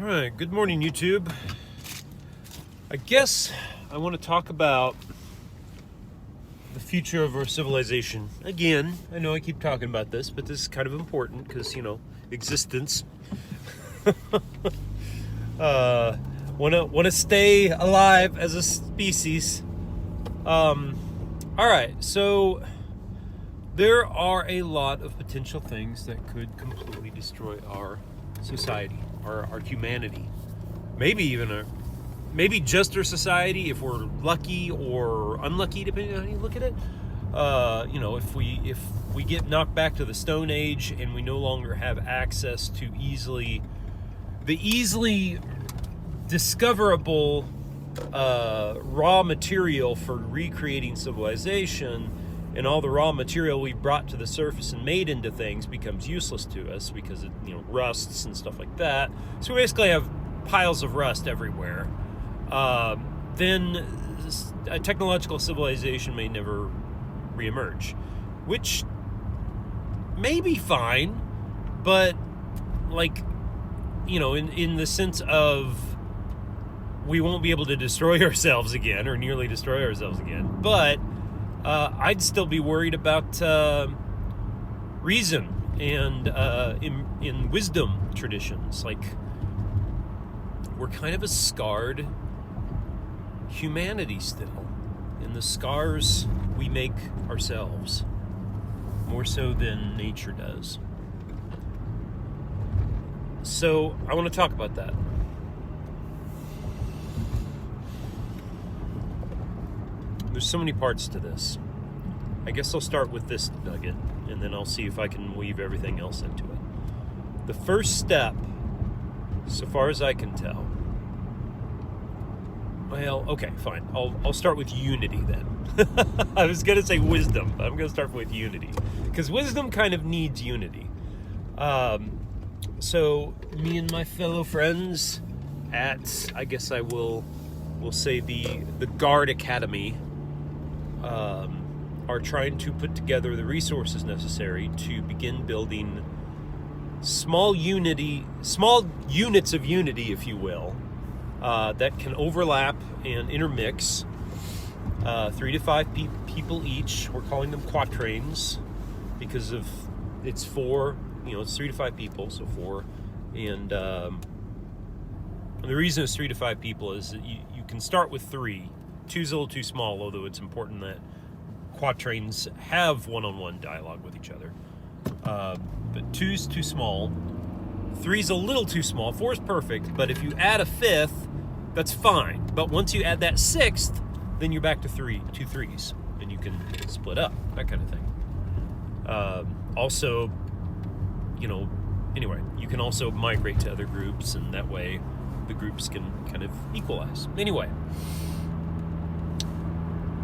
All right, good morning, YouTube. I guess I want to talk about the future of our civilization. Again, I know I keep talking about this, but this is kind of important because, existence. Want to stay alive as a species. All right, so there are a lot of potential things that could completely destroy our society, our humanity, maybe just our society if we're lucky or unlucky, depending on how you look at it. If we get knocked back to the Stone Age and we no longer have access to easily discoverable raw material for recreating civilization, and all the raw material we brought to the surface and made into things becomes useless to us because it rusts and stuff like that. So we basically have piles of rust everywhere. Then a technological civilization may never reemerge, which may be fine, but in the sense of we won't be able to destroy ourselves again or nearly destroy ourselves again. But I'd still be worried about reason and in wisdom traditions. Like, we're kind of a scarred humanity still, and the scars we make ourselves more so than nature does. So I want to talk about that. There's so many parts to this. I guess I'll start with this nugget, and then I'll see if I can weave everything else into it. The first step, so far as I can tell, well, okay, fine. I'll start with unity then. I was going to say wisdom, but I'm going to start with unity, because wisdom kind of needs unity. So me and my fellow friends at, I guess I will say the Guard Academy, are trying to put together the resources necessary to begin building small units of unity, if you will, that can overlap and intermix. 3 to 5 people each. We're calling them quatrains because of it's 4. It's 3 to 5 people, so 4. And the reason it's 3 to 5 people is that you can start with 3. 2's a little too small, although it's important that quatrains have one-on-one dialogue with each other. But 2's too small. 3's a little too small. 4's perfect, but if you add a 5th, that's fine. But once you add that 6th, then you're back to 2 3s, and you can split up, that kind of thing. Anyway, you can also migrate to other groups, and that way the groups can kind of equalize. Anyway,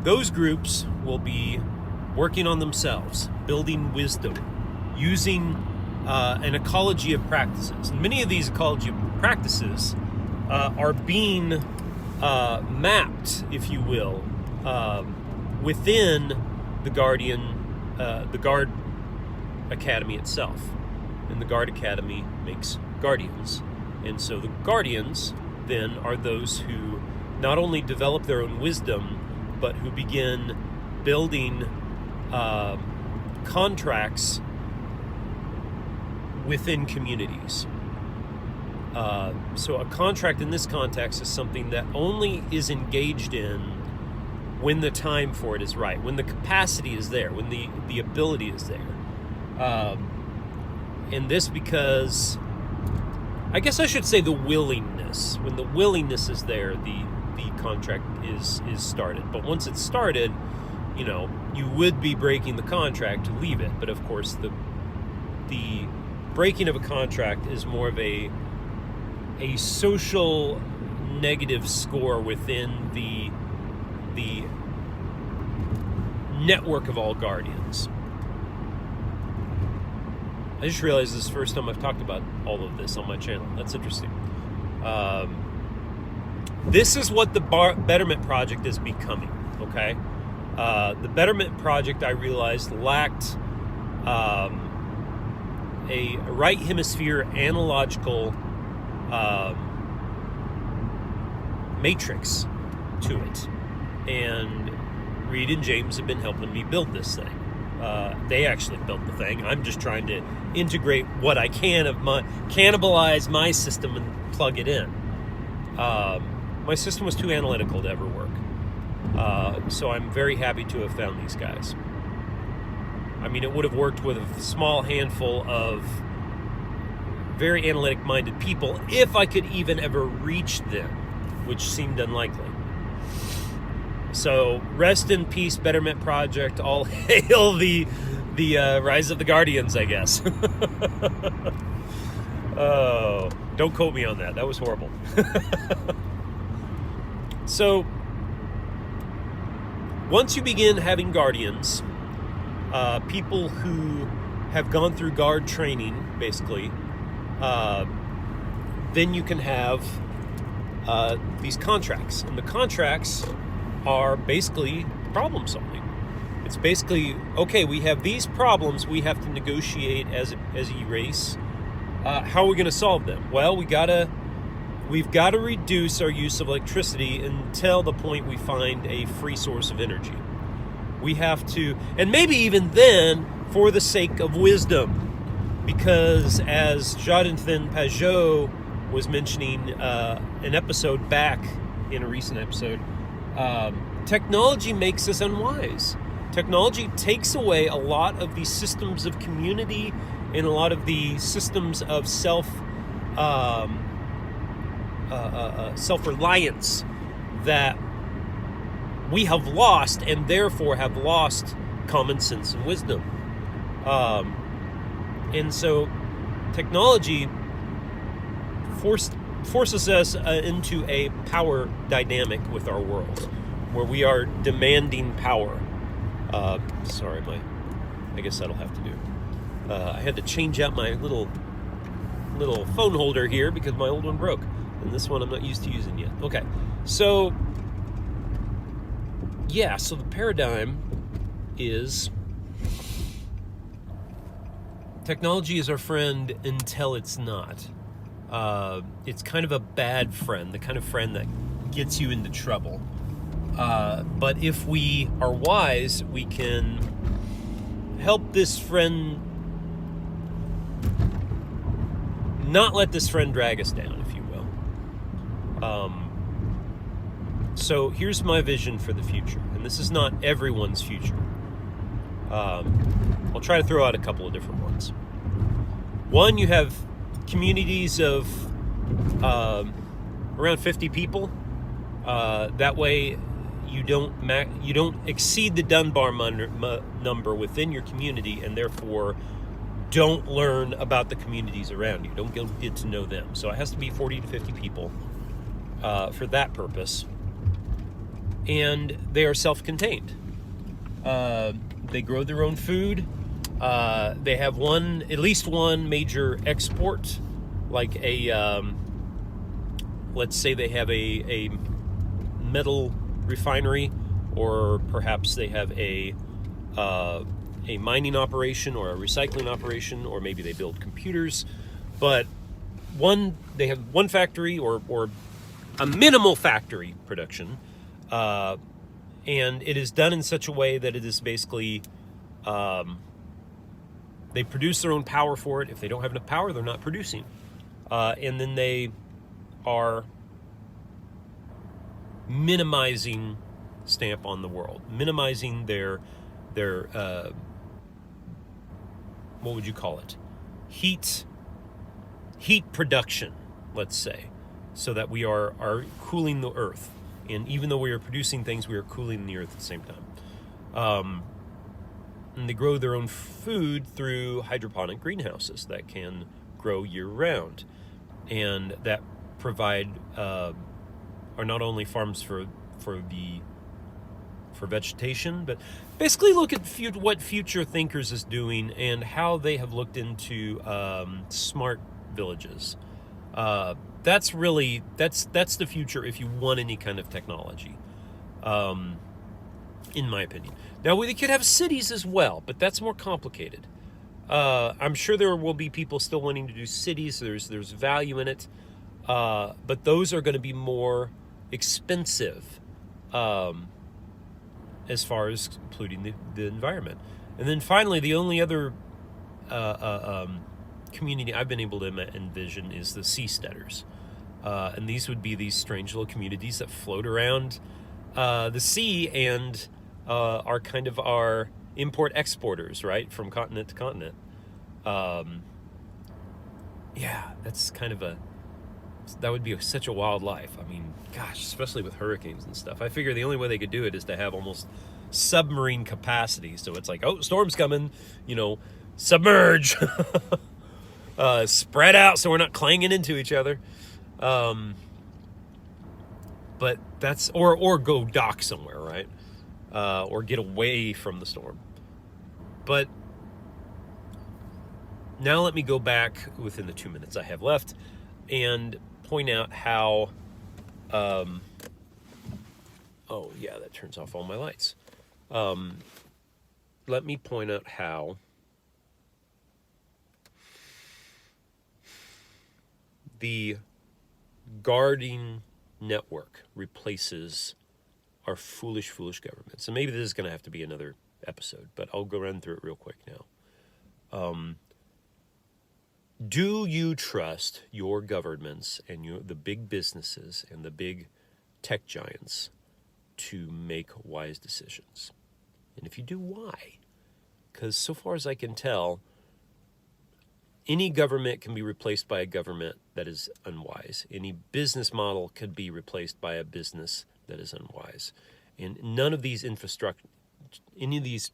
those groups will be working on themselves, building wisdom, using an ecology of practices. And many of these ecology of practices are being mapped, if you will, within the Guard Academy itself. And the Guard Academy makes guardians. And so the guardians then are those who not only develop their own wisdom, but who begin building contracts within communities. So a contract in this context is something that only is engaged in when the time for it is right, when the capacity is there, when the ability is there. And this because, I guess I should say the willingness. When the willingness is there, the contract is started. But once it's started, you would be breaking the contract to leave it. But of course, the breaking of a contract is more of a social negative score within the network of all guardians. I just realized this is the first time I've talked about all of this on my channel. That's interesting. This is what the Betterment Project is becoming, okay? The Betterment Project, I realized, lacked a right hemisphere analogical matrix to it. And Reed and James have been helping me build this thing. They actually built the thing. I'm just trying to integrate what I can of cannibalize my system and plug it in. My system was too analytical to ever work. So I'm very happy to have found these guys. I mean, it would have worked with a small handful of very analytic-minded people if I could even ever reach them, which seemed unlikely. So rest in peace, Betterment Project. All hail the rise of the Guardians, I guess. Oh, don't quote me on that. That was horrible. So once you begin having Guardians, people who have gone through guard training, basically, then you can have these contracts. And the contracts are basically problem solving. It's basically, okay, we have these problems we have to negotiate as a race. How are we going to solve them? Well, we've got to reduce our use of electricity until the point we find a free source of energy. We have to, and maybe even then, for the sake of wisdom, because as Jonathan Pajot was mentioning an episode back in a recent episode, technology makes us unwise. Technology takes away a lot of the systems of community and a lot of the systems of self-reliance that we have lost, and therefore have lost common sense and wisdom. And so technology forces us into a power dynamic with our world, where we are demanding power. I guess that'll have to do. I had to change out my little phone holder here because my old one broke, and this one I'm not used to using yet. Okay, so yeah, so the paradigm is technology is our friend until it's not. It's kind of a bad friend, the kind of friend that gets you into trouble. But if we are wise, we can help this friend, not let this friend drag us down, if you will. So here's my vision for the future, and this is not everyone's future. I'll try to throw out a couple of different ones. One, you have communities of around 50 people. That way, you don't exceed the Dunbar number within your community, and therefore don't learn about the communities around you. Don't get to know them. So it has to be 40 to 50 people for that purpose. And they are self-contained. They grow their own food. They have at least one major export, like let's say they have a metal refinery, or perhaps they have a mining operation or a recycling operation, or maybe they build computers. But they have one factory or a minimal factory production, and it is done in such a way that it is basically they produce their own power for it. If they don't have enough power, they're not producing, and then they are minimizing stamp on the world, minimizing their what would you call it? Heat production, let's say, so that we are cooling the earth. And even though we are producing things, we are cooling the earth at the same time. And they grow their own food through hydroponic greenhouses that can grow year-round, and that provide are not only farms for vegetation, but basically look at what Future Thinkers is doing and how they have looked into smart villages. That's the future if you want any kind of technology, in my opinion. Now, we could have cities as well, but that's more complicated. I'm sure there will be people still wanting to do cities. There's value in it. But those are going to be more expensive as far as polluting the environment. And then finally, the only other community I've been able to envision is the seasteaders. And these would be these strange little communities that float around the sea and are kind of our import-exporters, right, from continent to continent. Yeah, that's kind of that would be such a wild life. I mean, gosh, especially with hurricanes and stuff. I figure the only way they could do it is to have almost submarine capacity. So it's like, oh, storm's coming, submerge, spread out so we're not clanging into each other. But that's, or go dock somewhere, right? Or get away from the storm. But now let me go back within the 2 minutes I have left and point out how, oh yeah, that turns off all my lights. Let me point out how the guarding network replaces our foolish governments. And maybe this is going to have to be another episode, but I'll go run through it real quick now. Do you trust your governments and the big businesses and the big tech giants to make wise decisions? And if you do, why? Because so far as I can tell, any government can be replaced by a government that is unwise. Any business model could be replaced by a business that is unwise. And none of these any of these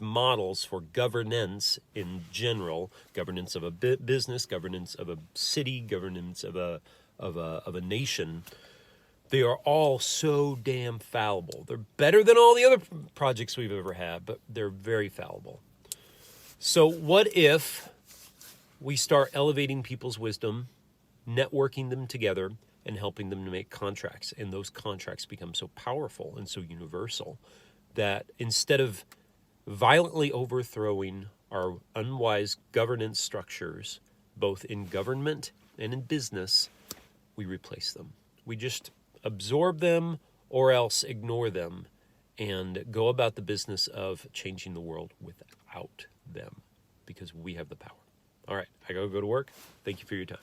models for governance in general, governance of a business, governance of a city, governance of a nation, they are all so damn fallible. They're better than all the other projects we've ever had, but they're very fallible. So what if we start elevating people's wisdom, networking them together, and helping them to make contracts, and those contracts become so powerful and so universal that instead of violently overthrowing our unwise governance structures, both in government and in business, we replace them. We just absorb them or else ignore them and go about the business of changing the world without them, because we have the power. All right, I gotta go to work. Thank you for your time.